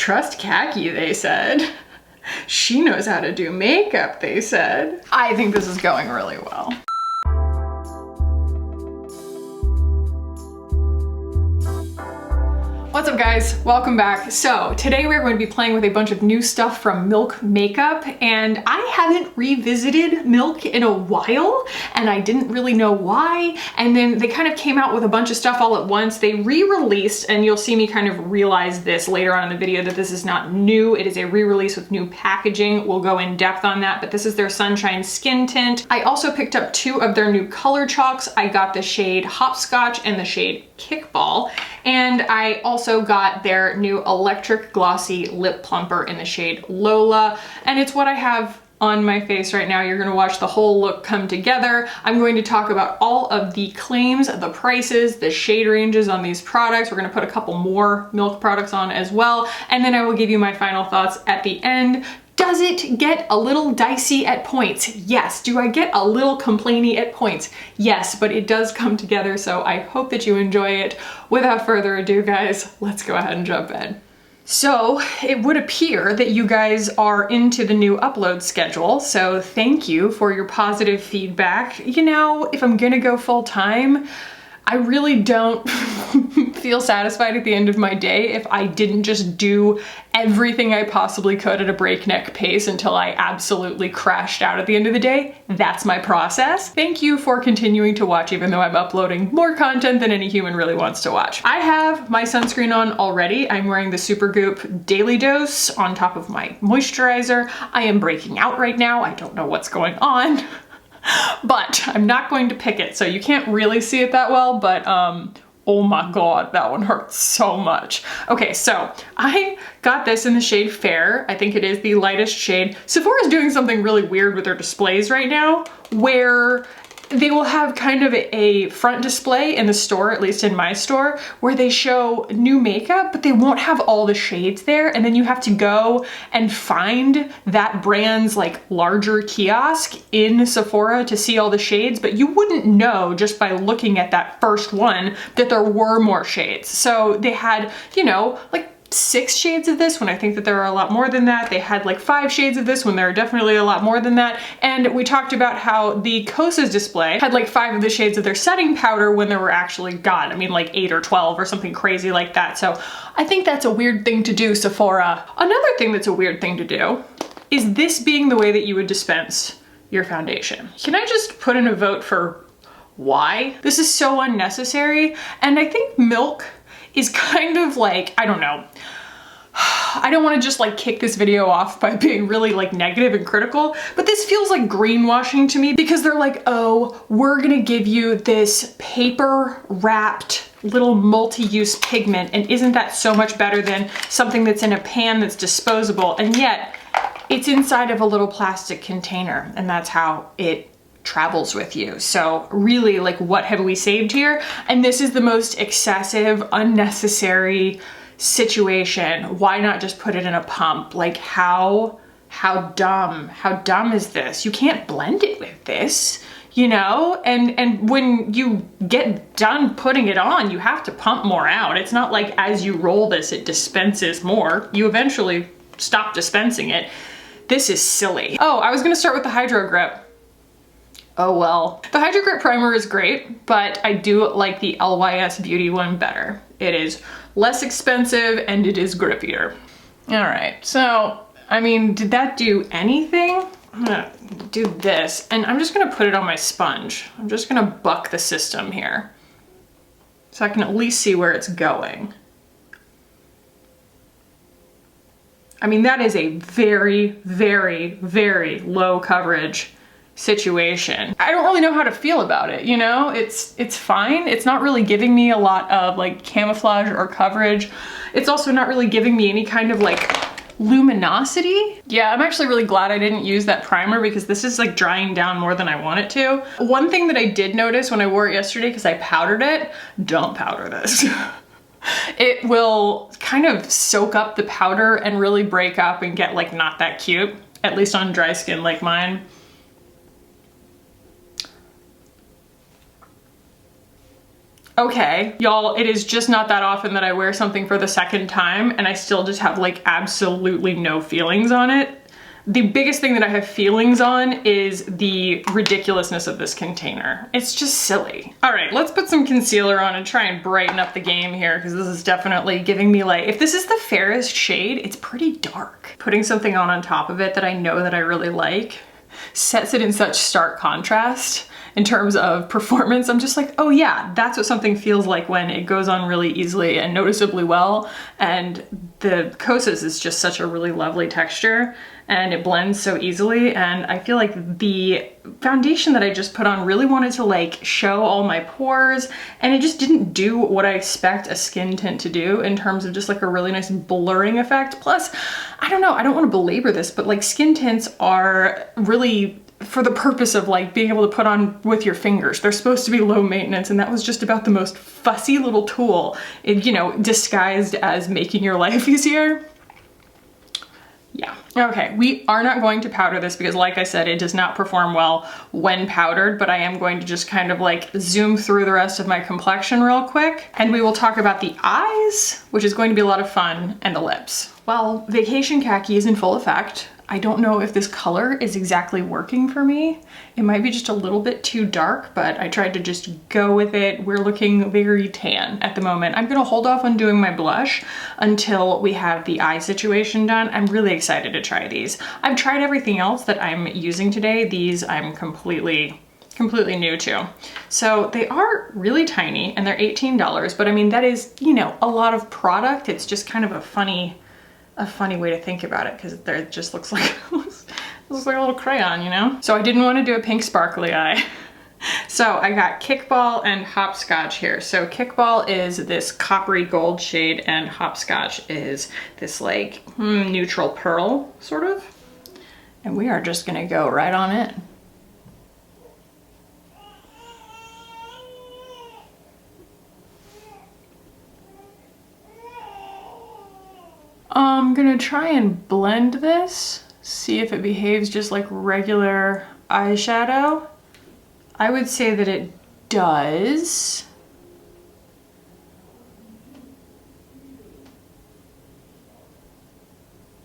Trust Khaki, they said. She knows how to do makeup, they said. I think this is going really well. What's up guys, welcome back. So today we're going to be playing with a bunch of new stuff from Milk Makeup, and I haven't revisited Milk in a while and I didn't really know why, and then they kind of came out with a bunch of stuff all at once. They re-released, and you'll see me kind of realize this later on in the video that this is not new. It is a re-release with new packaging. We'll go in depth on that, but this is their Sunshine Skin Tint. I also picked up 2 of their new color chalks. I got the shade Hopscotch and the shade Kickball, and I also got their new electric glossy lip plumper in the shade Lola, and it's what I have on my face right now. You're gonna watch the whole look come together. I'm going to talk about all of the claims, the prices, the shade ranges on these products. We're gonna put a couple more Milk products on as well, and then I will give you my final thoughts at the end. Does it get a little dicey at points? Yes. Do I get a little complainy at points? Yes, but it does come together, so I hope that you enjoy it. Without further ado, guys, let's go ahead and jump in. So it would appear that you guys are into the new upload schedule, so thank you for your positive feedback. You know, if I'm gonna go full time, I really don't feel satisfied at the end of my day if I didn't just do everything I possibly could at a breakneck pace until I absolutely crashed out at the end of the day. That's my process. Thank you for continuing to watch even though I'm uploading more content than any human really wants to watch. I have my sunscreen on already. I'm wearing the Supergoop Daily Dose on top of my moisturizer. I am breaking out right now. I don't know what's going on. But I'm not going to pick it, so you can't really see it that well, but oh my god, that one hurts so much. Okay, so I got this in the shade Fair. I think it is the lightest shade. Sephora's doing something really weird with their displays right now, where they will have kind of a front display in the store, at least in my store, where they show new makeup, but they won't have all the shades there. And then you have to go and find that brand's like larger kiosk in Sephora to see all the shades, but you wouldn't know just by looking at that first one that there were more shades. So they had, you know, like 6 shades of this when I think that there are a lot more than that. They had like 5 shades of this when there are definitely a lot more than that. And we talked about how the Kosas display had like 5 of the shades of their setting powder when there were actually, God, I mean like 8 or 12 or something crazy like that. So I think that's a weird thing to do, Sephora. Another thing that's a weird thing to do is this being the way that you would dispense your foundation. Can I just put in a vote for why? This is so unnecessary. And I think Milk is kind of like, I don't know. I don't want to just like kick this video off by being really like negative and critical, but this feels like greenwashing to me because they're like, oh, we're gonna give you this paper wrapped little multi-use pigment, and isn't that so much better than something that's in a pan that's disposable? And yet it's inside of a little plastic container, and that's how it travels with you. So really, like, what have we saved here? And this is the most excessive, unnecessary situation. Why not just put it in a pump? Like, how dumb is this? You can't blend it with this, you know? And when you get done putting it on, you have to pump more out. It's not like as you roll this, it dispenses more. You eventually stop dispensing it. This is silly. Oh, I was gonna start with the Hydro Grip. Oh well. The Hydro Grip Primer is great, but I do like the LYS Beauty one better. It is less expensive and it is grippier. All right, so, I mean, did that do anything? I'm gonna do this, and I'm just gonna put it on my sponge. I'm just gonna buck the system here, so I can at least see where it's going. I mean, that is a very, very, very low coverage situation. I don't really know how to feel about it, you know? It's fine. It's not really giving me a lot of like camouflage or coverage. It's also not really giving me any kind of like luminosity. Yeah, I'm actually really glad I didn't use that primer because this is like drying down more than I want it to. One thing that I did notice when I wore it yesterday, because I powdered it, don't powder this. It will kind of soak up the powder and really break up and get like not that cute, at least on dry skin like mine. Okay, y'all, it is just not that often that I wear something for the second time and I still just have like absolutely no feelings on it. The biggest thing that I have feelings on is the ridiculousness of this container. It's just silly. All right, let's put some concealer on and try and brighten up the game here, because this is definitely giving me like, if this is the fairest shade, it's pretty dark. Putting something on top of it that I know that I really like sets it in such stark contrast in terms of performance. I'm just like, oh yeah, that's what something feels like when it goes on really easily and noticeably well. And the Kosas is just such a really lovely texture and it blends so easily. And I feel like the foundation that I just put on really wanted to like show all my pores, and it just didn't do what I expect a skin tint to do in terms of just like a really nice blurring effect. Plus, I don't know, I don't want to belabor this, but like skin tints are really for the purpose of like being able to put on with your fingers. They're supposed to be low maintenance, and that was just about the most fussy little tool, you know, disguised as making your life easier. Yeah. Okay, we are not going to powder this because like I said, it does not perform well when powdered, but I am going to just kind of like zoom through the rest of my complexion real quick. And we will talk about the eyes, which is going to be a lot of fun, and the lips. Well, vacation khaki is in full effect. I don't know if this color is exactly working for me. It might be just a little bit too dark, but I tried to just go with it. We're looking very tan at the moment. I'm gonna hold off on doing my blush until we have the eye situation done. I'm really excited to try these. I've tried everything else that I'm using today. These I'm completely new to. So they are really tiny and they're $18, but I mean, that is, you know, a lot of product. It's just kind of a funny way to think about it, because there just looks like looks like a little crayon, you know? So I didn't want to do a pink sparkly eye. So I got Kickball and Hopscotch here. So Kickball is this coppery gold shade and Hopscotch is this like neutral pearl, sort of. And we are just gonna go right on it. I'm gonna try and blend this, see if it behaves just like regular eyeshadow. I would say that it does.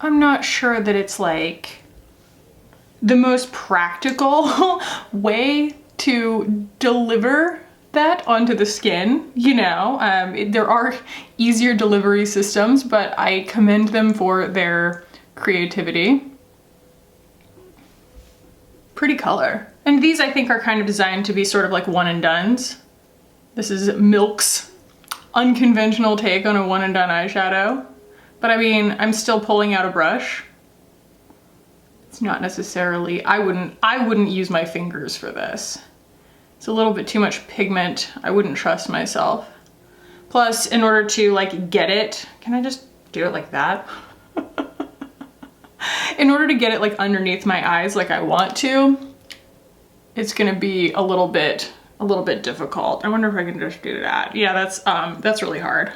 I'm not sure that it's like the most practical way to deliver that onto the skin, you know. There are easier delivery systems, but I commend them for their creativity. Pretty color. And these I think are kind of designed to be sort of like one and dones. This is Milk's unconventional take on a one and done eyeshadow. But I mean, I'm still pulling out a brush. It's not necessarily, I wouldn't use my fingers for this. It's a little bit too much pigment. I wouldn't trust myself. Plus, in order to like get it, can I just do it like that? In order to get it like underneath my eyes like I want to, it's gonna be a little bit difficult. I wonder if I can just do that. Yeah, that's really hard.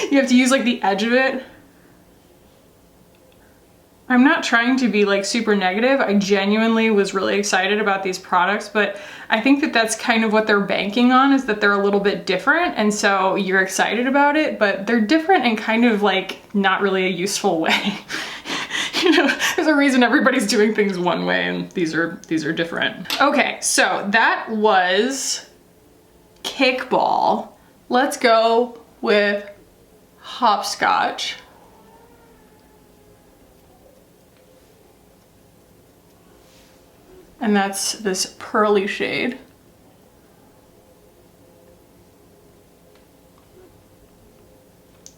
You have to use like the edge of it. I'm not trying to be like super negative. I genuinely was really excited about these products, but I think that that's kind of what they're banking on, is that they're a little bit different. And so you're excited about it, but they're different in kind of like not really a useful way. You know, there's a reason everybody's doing things one way and these are different. Okay, so that was Kickball. Let's go with Hopscotch. And that's this pearly shade.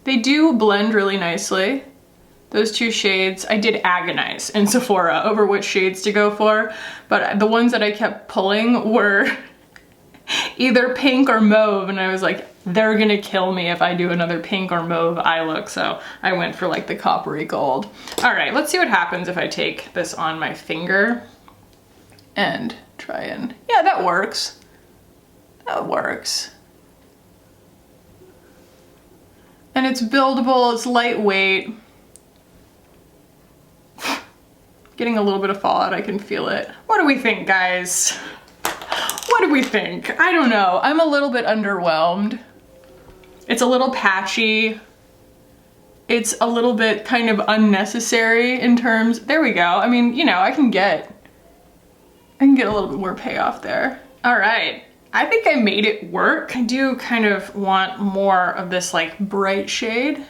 They do blend really nicely. Those two shades, I did agonize in Sephora over which shades to go for, but the ones that I kept pulling were either pink or mauve, and I was like, they're gonna kill me if I do another pink or mauve eye look, so I went for like the coppery gold. All right, let's see what happens if I take this on my finger and try and, yeah, that works. That works. And it's buildable, it's lightweight. Getting a little bit of fallout, I can feel it. What do we think, guys? What What do we think? I don't know. I'm a little bit underwhelmed. It's a little patchy. It's a little bit kind of unnecessary in terms, there we go. I mean, you know, I can get a little bit more payoff there. All right, I think I made it work. I do kind of want more of this like bright shade.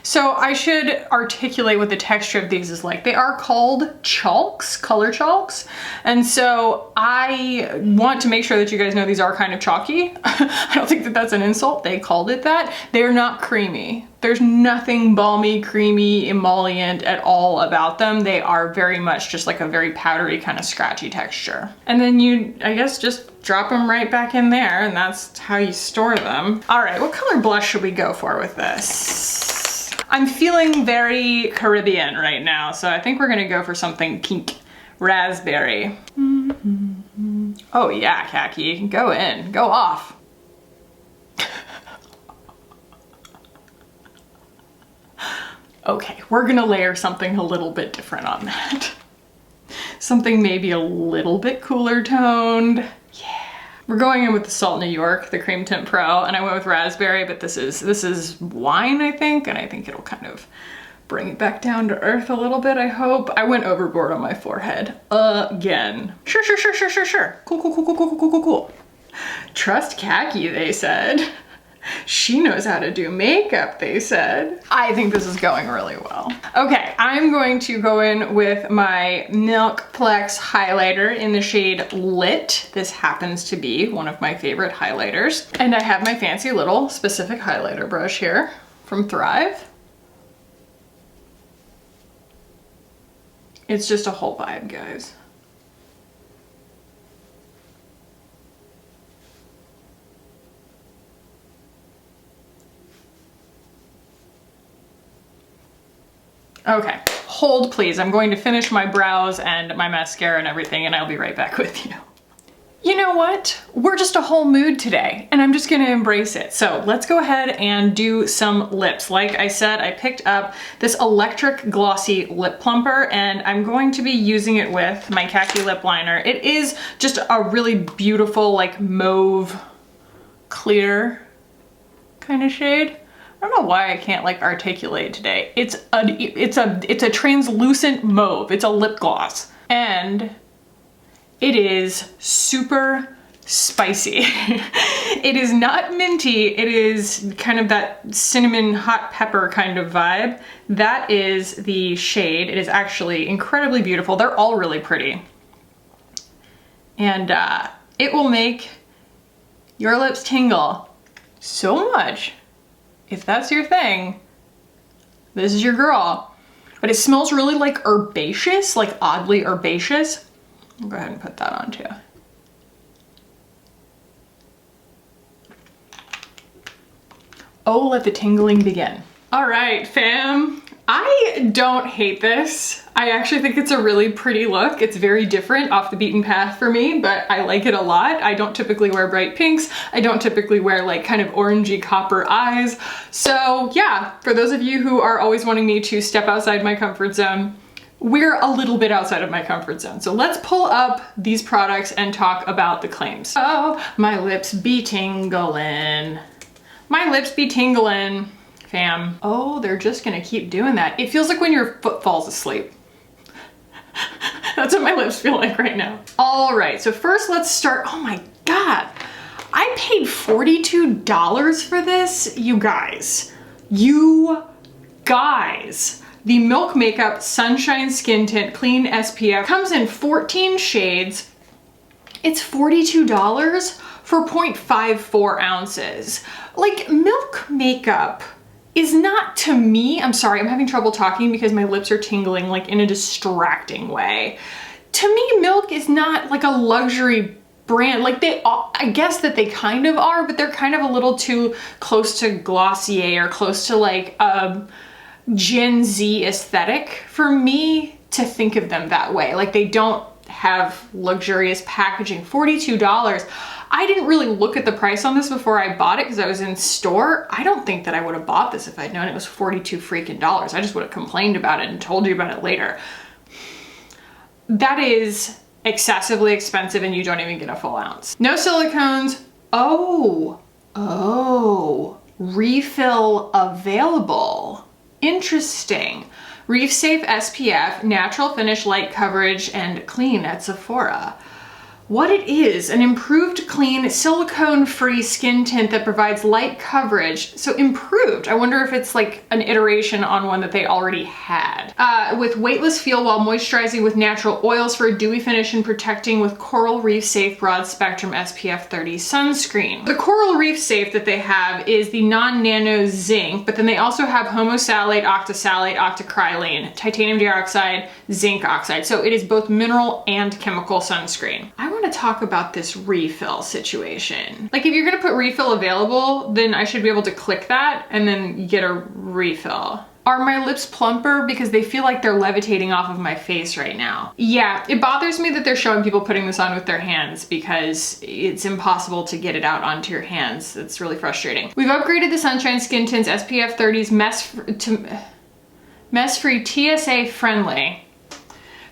So I should articulate what the texture of these is like. They are called chalks, color chalks. And so I want to make sure that you guys know these are kind of chalky. I don't think that that's an insult. They called it that. They're not creamy. There's nothing balmy, creamy, emollient at all about them. They are very much just like a very powdery kind of scratchy texture. And then you, I guess, just drop them right back in there and that's how you store them. All right, what color blush should we go for with this? I'm feeling very Caribbean right now, so I think we're gonna go for something pink. Raspberry. Oh yeah, khaki, go in, go off. Okay, we're gonna layer something a little bit different on that. Something maybe a little bit cooler toned. Yeah. We're going in with the Salt New York, the Cream Tint Pro, and I went with raspberry, but this is wine, I think, and I think it'll kind of bring it back down to earth a little bit, I hope. I went overboard on my forehead again. Sure. Cool. Trust khaki, they said. She knows how to do makeup, they said. I think this is going really well. Okay, I'm going to go in with my Milk Plex highlighter in the shade Lit. This happens to be one of my favorite highlighters. And I have my fancy little specific highlighter brush here from Thrive. It's just a whole vibe, guys. Okay, hold please. I'm going to finish my brows and my mascara and everything and I'll be right back with you. You know what? We're just a whole mood today and I'm just gonna embrace it. So let's go ahead and do some lips. Like I said, I picked up this electric glossy lip plumper and I'm going to be using it with my khaki lip liner. It is just a really beautiful like mauve clear kind of shade. I don't know why I can't like articulate today. It's a translucent mauve. It's a lip gloss and it is super spicy. It is not minty. It is kind of that cinnamon hot pepper kind of vibe. That is the shade. It is actually incredibly beautiful. They're all really pretty. And it will make your lips tingle so much. If that's your thing, this is your girl. But it smells really like herbaceous, like oddly herbaceous. I'll go ahead and put that on too. Oh, let the tingling begin. All right, fam. I don't hate this. I actually think it's a really pretty look. It's very different, off the beaten path for me, but I like it a lot. I don't typically wear bright pinks. I don't typically wear like kind of orangey copper eyes. So yeah, for those of you who are always wanting me to step outside my comfort zone, we're a little bit outside of my comfort zone. So let's pull up these products and talk about the claims. Oh, my lips be tingling. My lips be tingling. Fam. Oh, they're just gonna keep doing that. It feels like when your foot falls asleep. That's what my lips feel like right now. All right, so first let's start. Oh my God. I paid $42 for this, you guys. You guys. The Milk Makeup Sunshine Skin Tint Clean SPF comes in 14 shades. It's $42 for 0.54 ounces. Like, Milk Makeup is not, to me, I'm sorry, I'm having trouble talking because my lips are tingling like in a distracting way. To me, Milk is not like a luxury brand. Like I guess that they kind of are, but they're kind of a little too close to Glossier or close to like a Gen Z aesthetic for me to think of them that way. Like they don't have luxurious packaging. $42. I didn't really look at the price on this before I bought it because I was in store. I don't think that I would have bought this if I'd known it was $42 freaking dollars. I just would have complained about it and told you about it later. that is excessively expensive and you don't even get a full ounce. No silicones. Oh, refill available. Interesting. Reef Safe SPF, natural finish, light coverage, and clean at Sephora. What it is, an improved, clean, silicone-free skin tint that provides light coverage. So improved, I wonder if it's like an iteration on one that they already had. With weightless feel while moisturizing with natural oils for a dewy finish and protecting with Coral Reef Safe Broad Spectrum SPF 30 sunscreen. The Coral Reef Safe that they have is the non-nano zinc, but then they also have homosalate, octosalate, octocrylene, titanium dioxide, zinc oxide. So it is both mineral and chemical sunscreen. I want to talk about this refill situation. Like if you're gonna put refill available, then I should be able to click that and then get a refill. Are my lips plumper because they feel like they're levitating off of my face right now? Yeah, it bothers me that they're showing people putting this on with their hands because it's impossible to get it out onto your hands. It's really frustrating. We've upgraded the Sunshine Skin Tints SPF 30s mess-free, TSA friendly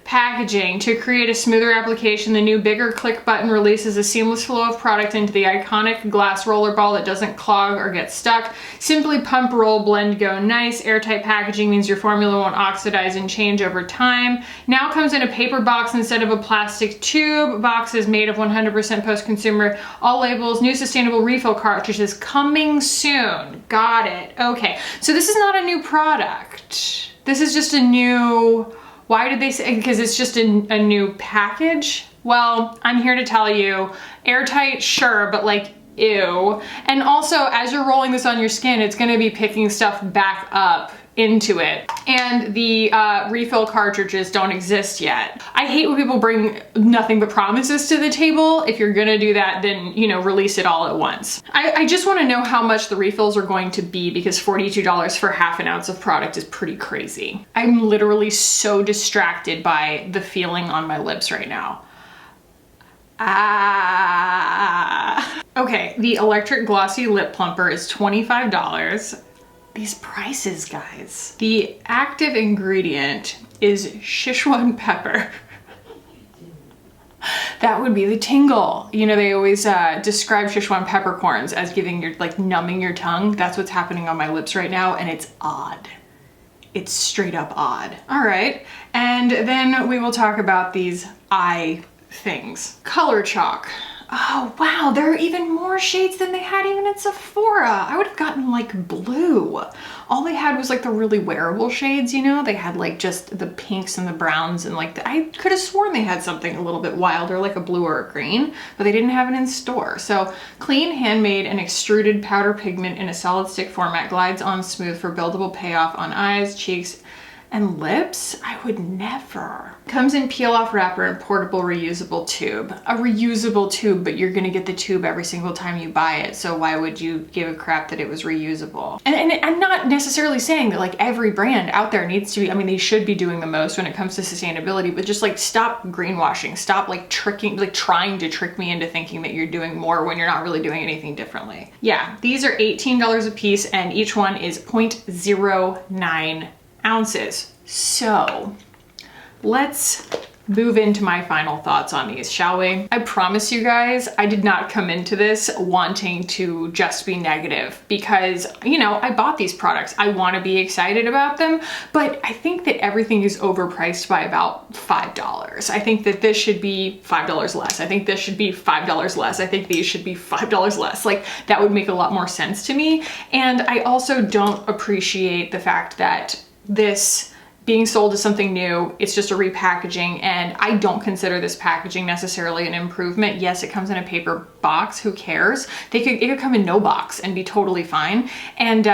packaging to create a smoother application. The new bigger click button releases a seamless flow of product into the iconic glass roller ball that doesn't clog or get stuck. Simply pump, roll, blend, go nice. Airtight packaging means your formula won't oxidize and change over time. Now comes in a paper box instead of a plastic tube. Box is made of 100% post-consumer. All labels, new sustainable refill cartridges coming soon. Got it. Okay, so this is not a new product. This is just a new... Why did they say, because it's just a new package? Well, I'm here to tell you, airtight, sure, but like, ew. And also, as you're rolling this on your skin, it's gonna be picking stuff back up into it. And the refill cartridges don't exist yet. I hate when people bring nothing but promises to the table. If you're gonna do that, then, you know, release it all at once. I just wanna know how much the refills are going to be because $42 for half an ounce of product is pretty crazy. I'm literally so distracted by the feeling on my lips right now. Okay, the electric glossy lip plumper is $25. These prices, guys. The active ingredient is Sichuan pepper. That would be the tingle. You know, they always describe Sichuan peppercorns as giving your, like, numbing your tongue. That's what's happening on my lips right now, and it's odd. It's straight up odd. All right, and then we will talk about these eye things. Color chalk. Oh wow, there are even more shades than they had even at Sephora. I would have gotten like blue. All they had was like the really wearable shades, you know? They had like just the pinks and the browns and like, I could have sworn they had something a little bit wilder, like a blue or a green, but they didn't have it in store. So clean, handmade, and extruded powder pigment in a solid stick format glides on smooth for buildable payoff on eyes, cheeks, and lips. I would never. Comes in peel off wrapper and portable reusable tube. A reusable tube, but you're gonna get the tube every single time you buy it, so why would you give a crap that it was reusable? And I'm not necessarily saying that like every brand out there needs to be, I mean, they should be doing the most when it comes to sustainability, but just like stop greenwashing, stop like tricking, like trying to trick me into thinking that you're doing more when you're not really doing anything differently. Yeah, these are $18 a piece and each one is 0.09 ounces. So let's move into my final thoughts on these, shall we? I promise you guys, I did not come into this wanting to just be negative because, you know, I bought these products. I want to be excited about them, but I think that everything is overpriced by about $5. I think that this should be $5 less. I think this should be $5 less. I think these should be $5 less. Like, that would make a lot more sense to me. And I also don't appreciate the fact that this being sold as something new, it's just a repackaging, and I don't consider this packaging necessarily an improvement. Yes, it comes in a paper box, who cares? It could come in no box and be totally fine. And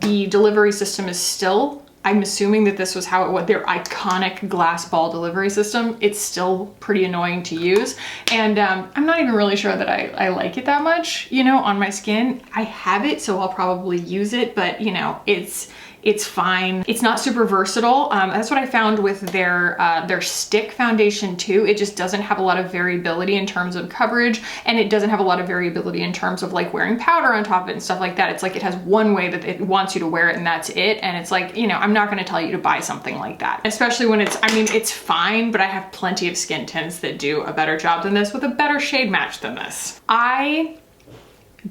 the delivery system is still, I'm assuming that this was how it was, their iconic glass ball delivery system. It's still pretty annoying to use. And I'm not even really sure that I like it that much, you know, on my skin. I have it, so I'll probably use it, but you know, it's It's fine. It's not super versatile. That's what I found with their stick foundation too. It just doesn't have a lot of variability in terms of coverage, and it doesn't have a lot of variability in terms of like wearing powder on top of it and stuff like that. It's like it has one way that it wants you to wear it and that's it. And it's like, you know, I'm not gonna tell you to buy something like that, especially when it's, I mean, it's fine, but I have plenty of skin tints that do a better job than this with a better shade match than this. I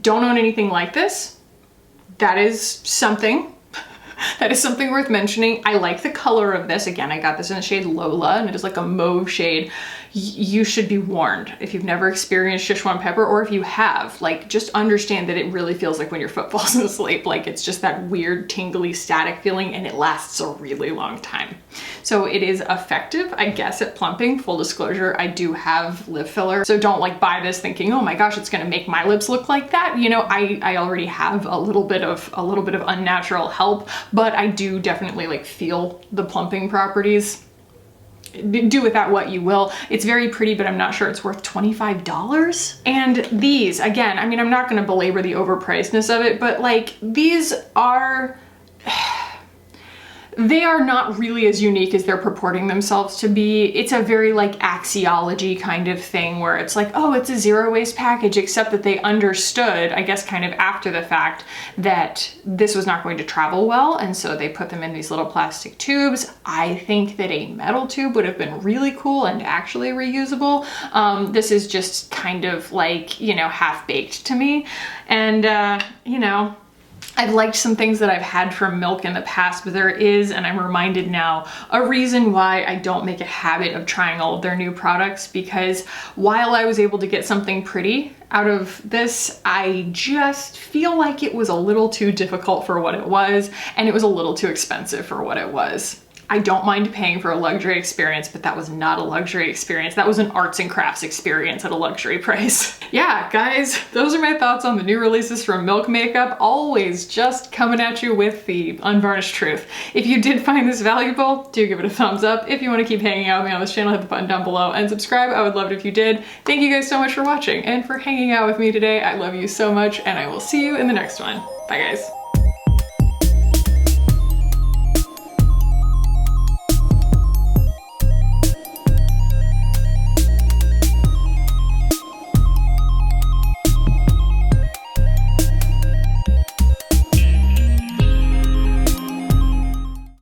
don't own anything like this. That is something. That is something worth mentioning. I like the color of this. Again, I got this in the shade Lola, and it is like a mauve shade. You should be warned if you've never experienced Szechuan pepper, or if you have, like, just understand that it really feels like when your foot falls asleep. Like, it's just that weird tingly static feeling, and it lasts a really long time. So it is effective, I guess, at plumping. Full disclosure, I do have lip filler, so don't like buy this thinking, oh my gosh, it's gonna make my lips look like that. You know, I already have a little bit of unnatural help, but I do definitely like feel the plumping properties. Do with that what you will. It's very pretty, but I'm not sure it's worth $25. And these, again, I mean, I'm not gonna belabor the overpricedness of it, but like, these are, they are not really as unique as they're purporting themselves to be. It's a very like axiology kind of thing where it's like, oh, it's a zero waste package, except that they understood, I guess kind of after the fact, that this was not going to travel well. And so they put them in these little plastic tubes. I think that a metal tube would have been really cool and actually reusable. This is just kind of like, you know, half-baked to me. And, you know, I've liked some things that I've had from Milk in the past, but there is, and I'm reminded now, a reason why I don't make a habit of trying all of their new products, because while I was able to get something pretty out of this, I just feel like it was a little too difficult for what it was, and it was a little too expensive for what it was. I don't mind paying for a luxury experience, but that was not a luxury experience. That was an arts and crafts experience at a luxury price. Yeah, guys, those are my thoughts on the new releases from Milk Makeup. Always just coming at you with the unvarnished truth. If you did find this valuable, do give it a thumbs up. If you want to keep hanging out with me on this channel, hit the button down below and subscribe. I would love it if you did. Thank you guys so much for watching and for hanging out with me today. I love you so much, and I will see you in the next one. Bye, guys.